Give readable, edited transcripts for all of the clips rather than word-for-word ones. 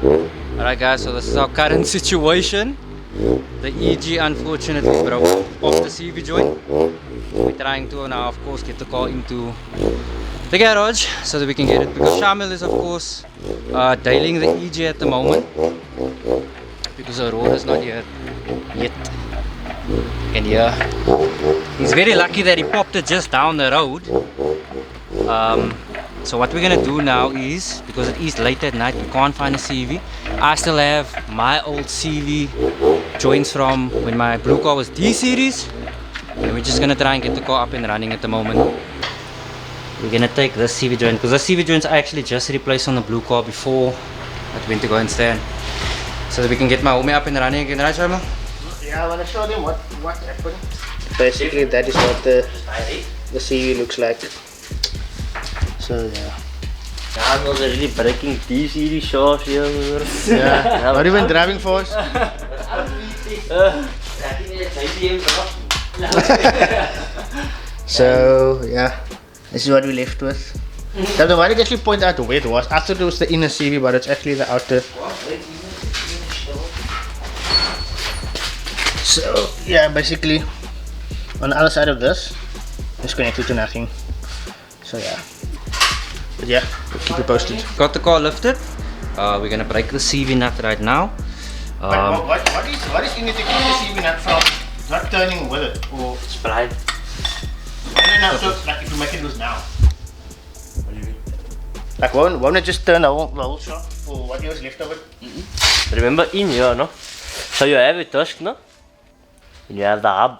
Alright guys, so this is our current situation. The EG unfortunately broke off the CV joint. We're trying to now of course get the car into the garage so that we can get it, because Shamil is of course dialing the EG at the moment because the road is not here yet. You can hear he's very lucky that he popped it just down the road. So what we're gonna do now is, because it is late at night, we can't find a CV. I still have my old CV joints from when my blue car was D series, and we're just gonna try and get the car up and running at the moment. We're gonna take this CV joint, because the CV joints I actually just replaced on the blue car before I went to go and stand, so that we can get my homie up and running again, right Sharma? Yeah, I want to show them what happened. Basically that is what the CV looks like. So yeah. I was really breaking D series shafts here. Yeah. What have you been driving for us? So yeah, this is what we left with. Now, why did you actually point out where it was? I thought it was the inner CV, but it's actually the outer. So yeah, basically on the other side of this is connected to nothing. So yeah. But yeah, we'll keep you posted. Got the car lifted. We're gonna break the CV nut right now. What is anything in the CV nut from not turning with it or Spline. no, so like if you make it loose now. What do you mean? Like won't it just turn the whole shop for what was left of it? Remember in here, no? So you have a tusk, no? And you have the hub.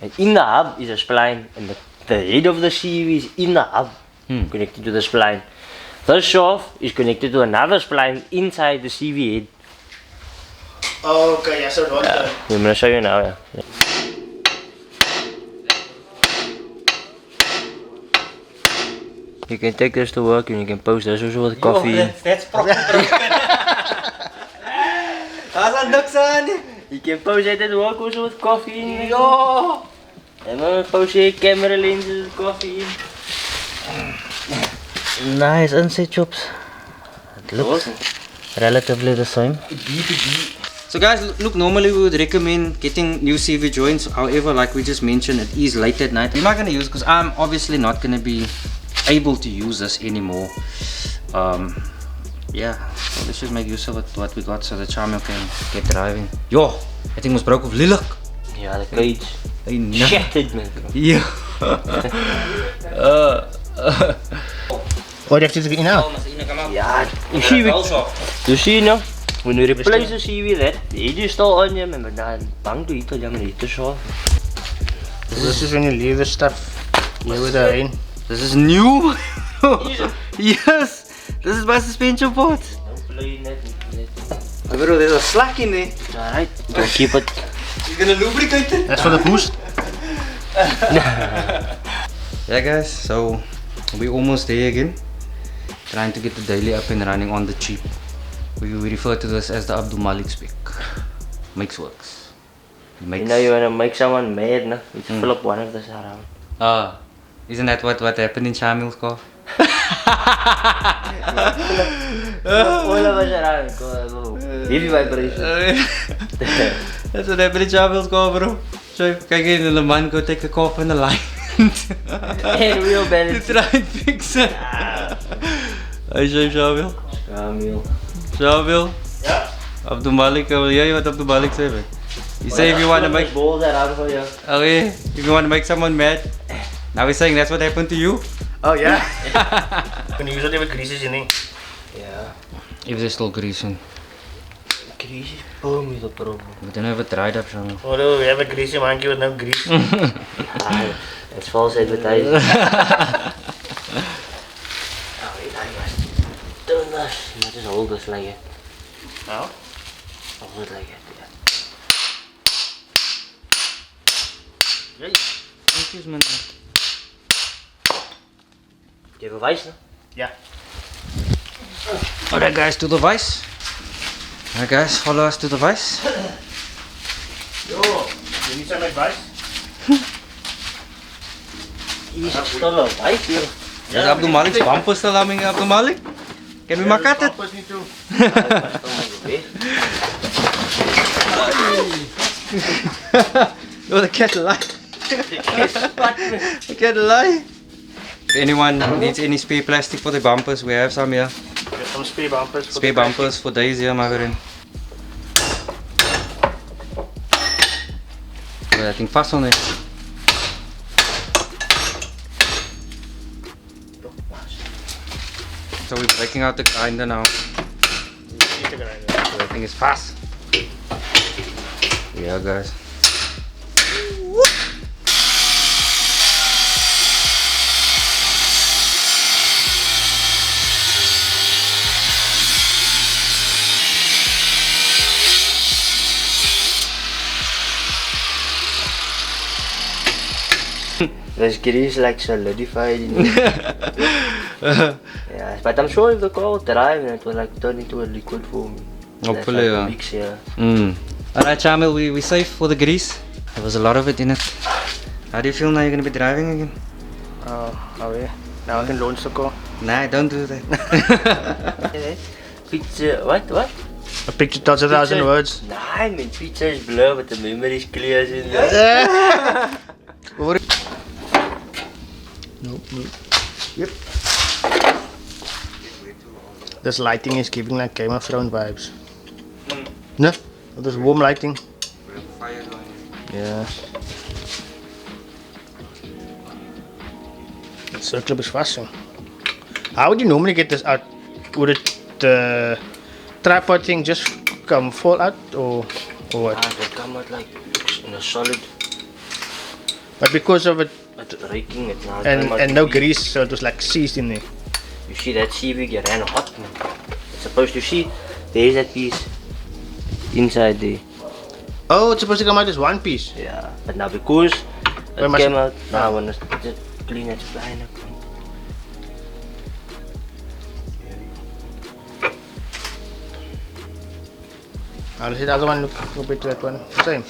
And in the hub is a spline, and the head of the CV is in the hub, connected to the spline. This shaft is connected to another spline inside the CV head. Oh, okay, yeah, so it won't turn. I'm gonna show you now, yeah. You can take this to work and you can post this also with coffee. That's proper broken. That's a niks aan. You can post it at work also with coffee. Yo! En dan post je camera lenses with coffee. Nice inside chops. It looks relatively the same. So guys, look, normally we would recommend getting new CV joints. However, like we just mentioned, it is late at night. We're not going to use, because I'm obviously not going to be able to use this anymore. Yeah, so let's just make use of what we got so that Charmel can get driving. Yo, I think was broke of Lilac. Yeah, the cage. Shattered, man. Yeah. What do you have to do now? Yeah, you see now, when you replace the CV that, it is still on you, man, but I'm bang to eat on it so. This is when you leave the stuff here with the rain. This is new. Yes, this is my suspension part. Bro, there's a slack in there. Alright, you can keep it. You're gonna lubricate it? That's for the boost. Yeah guys, so we're almost there again. Trying to get the daily up and running on the cheap. We refer to this as the Abdul Malik spec. Makes works. You know you wanna make someone mad, no? You just fill up one of this around. Isn't that what happened in Shamil's car? All of us around, go. Heavy vibration. That's what happened in Shamil's car, bro. So kijk in the man go take a car from the line. And real balance. To try and fix it. Hey, Shamil. Shamil. Yeah. Abdul Malik, yeah, what Abdul Malik say, man? You say if you want to make balls around for you. okay, if you want to make someone mad. Now he's saying that's what happened to you? Oh yeah. Can you use it with greases in it? Yeah. If they're still greasing. Grease is boom is the problem. We don't have it dried up, Shamil. Oh no, we have a greasy monkey with no grease. That's false advertising. I must turn this. You just hold this like it. Now? Hold it like it, yeah. Excuse me. Do you have a vice, no? Yeah. Alright guys, to the vice. Alright guys, follow us to the vice. Yo, you need some advice? He's still a vice here. There's Abdul Malik's bumper still humming, Abdul Malik. Can we maar cut it? Bumpers need to. Oh, the cat lie. The cat lie. If anyone needs any spare plastic for the bumpers, we have some here. Get some spare bumpers. For Spare the bumpers for days here, my friend. So I think fast on it. So we're breaking out the grinder now. plastic. So everything is fast. Yeah, guys. This grease like solidified in it. Yeah, but I'm sure if the car would drive and it will like turn into a liquid form. Hopefully, like yeah. mix, yeah. Alright, Shamil, we safe for the grease. There was a lot of it in it. How do you feel now you're gonna be driving again? Oh yeah. Now I can launch the car. Nah, don't do that. Picture, what? A picture tells 1,000 words. Nah, I mean picture is blur but the memory is clear in there. Nope. Yep. This lighting is giving like Game of Thrones vibes. No? This warm lighting. Yeah. That circle is fast. So. How would you normally get this out? Would it the tripod thing just fall out or what? Ah, they come out like in a solid. But because of it But raking it now. and no grease, so it was like seized in there. You see that CV get ran hot, man. It's supposed to see there's that piece inside there. Oh, it's supposed to come out as one piece. Yeah. But now because Where it must came it- out now when it's just clean it's fine. I'll hit the other one, look a bit to that one. Same.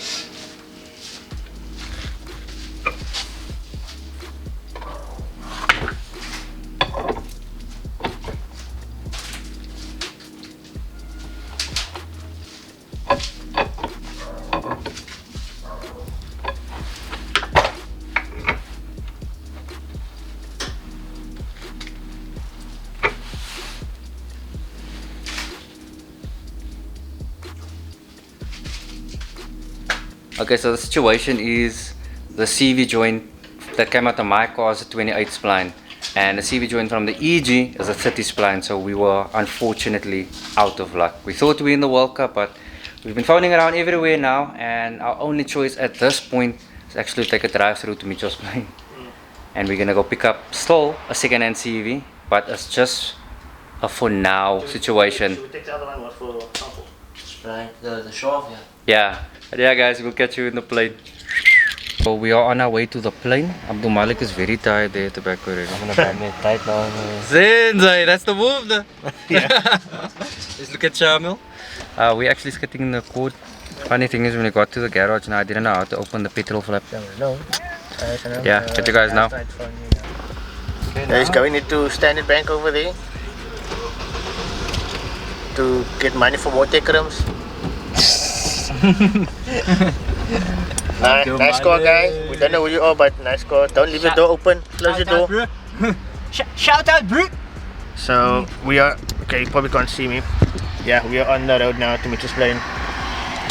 Okay, so the situation is the CV joint that came out of my car is a 28 spline, and the CV joint from the EG is a 30 spline. So we were unfortunately out of luck. We thought we were in the World Cup, but we've been phoning around everywhere now, and our only choice at this point is actually to take a drive through to Mitchell's Plain, and we're gonna go pick up still a second-hand CV, but it's just a for now situation. Should we take the other one for sample? Right, the shaft, yeah. Yeah, yeah, guys, we'll catch you in the plane. So we are on our way to the plane. Abdul Malik is very tired there at the back already. I'm gonna buy me a tight now. Zenzai, that's the move, though. Yeah. Let's look at Shamil. We're actually skating in the cord. Funny thing is, when we got to the garage now, I didn't know how to open the petrol flap. No. Yeah, catch you guys now. He's going into Standard Bank over there to get money for more tech rooms. Nice car, guys. We don't know who you are, but nice car. Don't leave the door open. Close the door. Shout out, bro! So we are okay. You probably can't see me. Yeah, we are on the road now to Mitchell's Plain.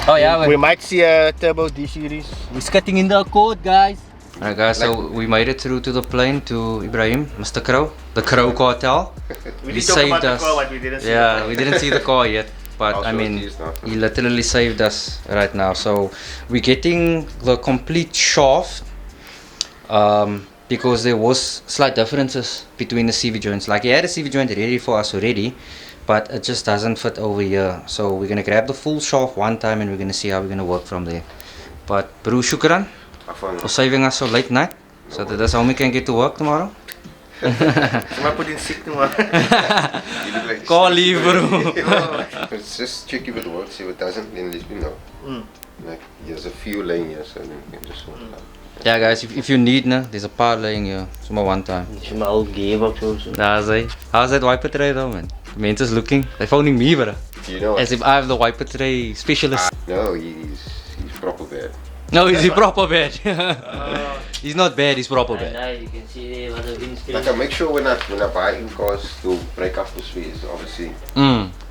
Oh yeah, We might see a turbo D series. We're skating in the code, guys. Alright guys, so we made it through to the plane to Ibrahim, Mr. Crow, the Crow Cartel. He saved us. but we didn't see Yeah, we didn't see the car yet, but I'll I show it mean, to you now. he literally saved us right now. So we're getting the complete shaft because there was slight differences between the CV joints. Like he had a CV joint ready for us already, but it just doesn't fit over here. So we're gonna grab the full shaft one time and we're gonna see how we're gonna work from there. But Bro, shukran for saving us so late night, so that that's how we can get to work tomorrow. Someone put in sick tomorrow. You look like Call leave, bro. It's just check if it works. If it doesn't, then let me know. Like there's a few laying here, so then you can just sort it out. Yeah guys, if you need, there's a part laying here. Somewhere one time. It's my old gearbox also. How's that wiper tray though, man? Mentor's looking. They're phoning me, bro. You know, As if I have the wiper tray specialist. no, he's proper bad. No, is he proper bad? He's not bad, he's proper And bad. now you can see there what the windscreen. Like I make sure when I buy in cars to break up the space, obviously,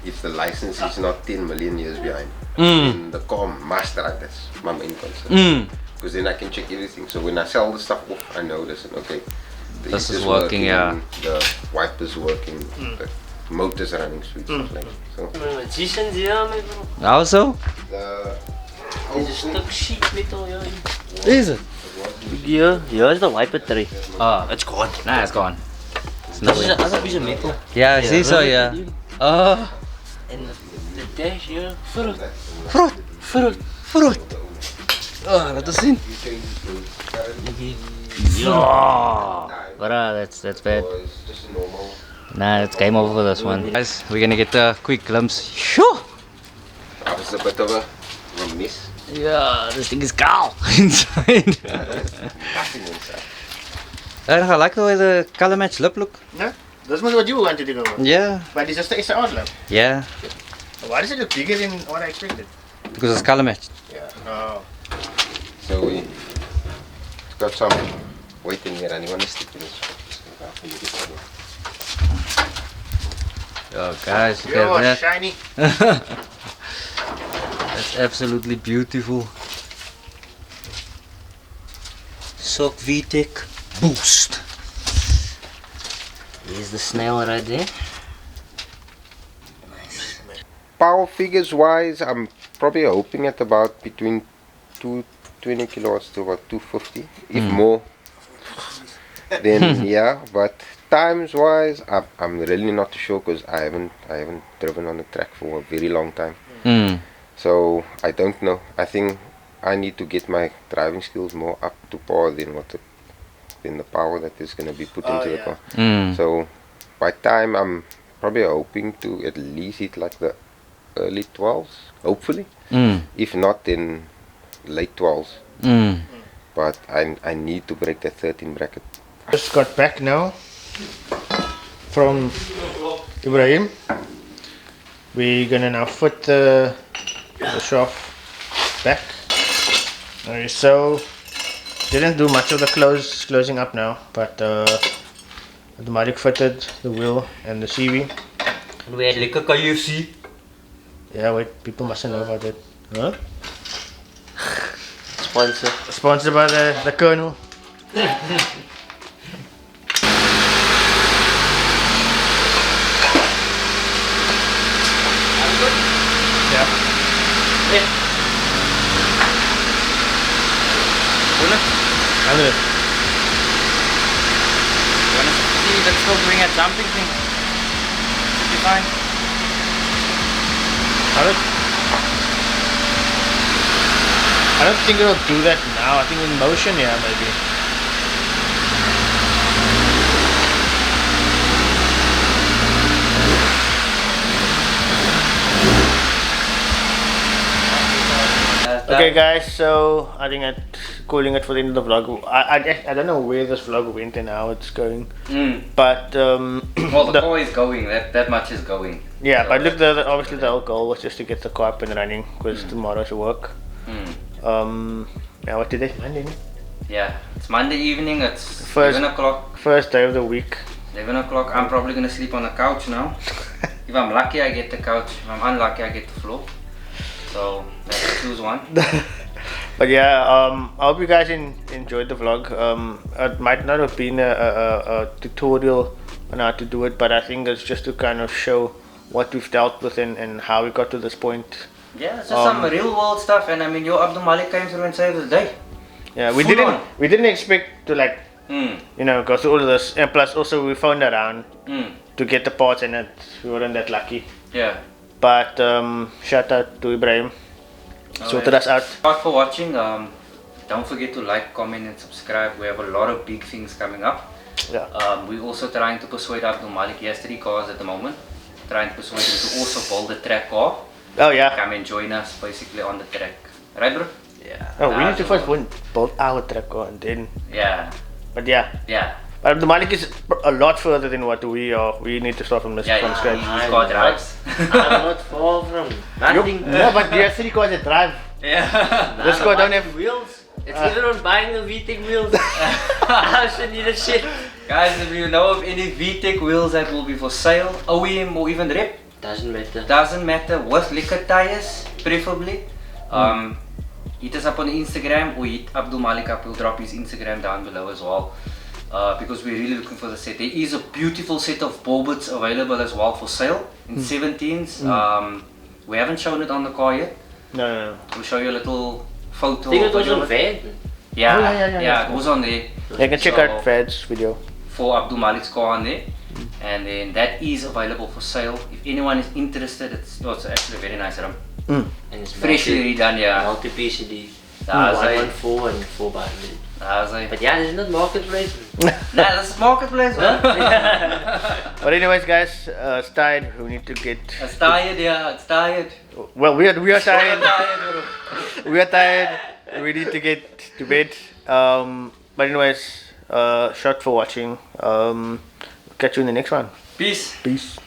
if the license is not 10 million years behind, then the car must drive. That's my main concern. Because then I can check everything. So when I sell the stuff off, I know this and okay, the This is heater's working, yeah. The wiper's working, the motor's running sweet stuff like that. So Magicians here, my bro. How so? the There's a stuk sheet metal here. Is it? Here, here's the wiper tray. Oh, It's gone. nah, it's gone. It's This is nowhere. another piece of metal. Yeah, I see so, yeah. Oh, And the dash here, fruit. fruit, Fruit. fruit. Oh, let us see. Oh, bruh, that's bad. it's just a normal. Nah, it's game over for this one. Guys, we're gonna get a quick glimpse. Shoo! That was a bit of a miss. Yeah, this thing is cow inside. Nothing inside. I like the way the color match lip look. No? This was what you wanted to go with. Yeah, But it's just the odd lap. yeah, Why does it look bigger than what I expected? because it's color matched. Yeah. Oh. So we got some waiting here and you want to stick to this. Oh, guys, look Yo, at that. shiny. That's absolutely beautiful. Sock VTech boost. Here's the snail right there. Power figures wise, I'm probably hoping at about between 220 kilowatts to about 250, if more. Then yeah, but times wise, I'm really not too sure because I haven't driven on the track for a very long time. So I don't know. I think I need to get my driving skills more up to par than the power that is going to be put into the car. So by time I'm probably hoping to at least hit like the early 12s, hopefully. If not, then late 12s. But I need to break that 13 bracket. Just got back now from Ibrahim. We're gonna now fit the shaft back. Alright, so didn't do much of the closing up now, but Abdul Malik fitted the wheel and the CV. We had lekker KFC. Yeah, wait, people mustn't know about it. Huh? Sponsor. Sponsored by the Colonel. Yeah. Yeah. 100. Wanna see if it's still doing a jumping thing? Should be fine. 100. I don't think it'll do that now. I think in motion, yeah, maybe. Okay guys, so I think I'm calling it for the end of the vlog. I don't know where this vlog went and how it's going, but Well, the car is going. That much is going. yeah, but look, obviously the whole goal was just to get the car up and running because tomorrow's work. Yeah, what today? Monday. Yeah, it's Monday evening. It's First- 11 o'clock. First day of the week. 11 o'clock. I'm probably gonna sleep on the couch now. If I'm lucky, I get the couch. If I'm unlucky, I get the floor. So let's choose one. But yeah, I hope you guys enjoyed the vlog. It might not have been a tutorial on how to do it, but I think it's just to kind of show what we've dealt with and how we got to this point. Yeah, it's just some real world stuff, and I mean, your Abdul Malik came through and saved the day. Yeah, we Full on. didn't expect to like you know go through all of this, and plus also we found around to get the parts, and we weren't that lucky. Yeah. But shout out to Ibrahim, sorted us out. Thanks for watching. Don't forget to like, comment, and subscribe. We have a lot of big things coming up. Yeah. We're also trying to persuade Abdul Malik. He has 3 cars at the moment. Trying to persuade him to also build a track car. Oh yeah. Come and join us basically on the track. Right, bro? Yeah. Oh, we need to first build our track car and then. Yeah. But yeah. Yeah. But Abdul Malik is a lot further than what we are. We need to start from Yeah, from scratch. he's got drives. I'm not far from nothing. No, but you have 3 cars that drive. Yeah. This car don't have. wheels. It's even on buying the VTEC wheels. I should need a shit. Guys, if you know of any VTEC wheels that will be for sale, OEM or even rep, Doesn't matter. doesn't matter, with liquor tires, preferably. Hit us up on Instagram or hit Abdul Malik up. We'll drop his Instagram down below as well. Because we're really looking for the set. There is a beautiful set of ball bits available as well for sale in 17s. We haven't shown it on the car yet. No. We'll show you a little photo. I think it was video on of it. van. Yeah, Oh, yeah. it was on there. You can check So- out Fred's video. For Abdul Malik's car on there. And then that is available for sale. If anyone is interested, it's actually a very nice rum. And it's Freshly redone, yeah. multi-piece CD. That's 114 and 4x100. But But yeah, this is not marketplace. nah, that's marketplace, man. But anyways, guys, it's tired. We need to get. It's tired, yeah, it's tired. Well, we are We're tired. tired, bro. We are tired. We need to get to bed. But anyways, shot for watching. Catch you in the next one. Peace. Peace.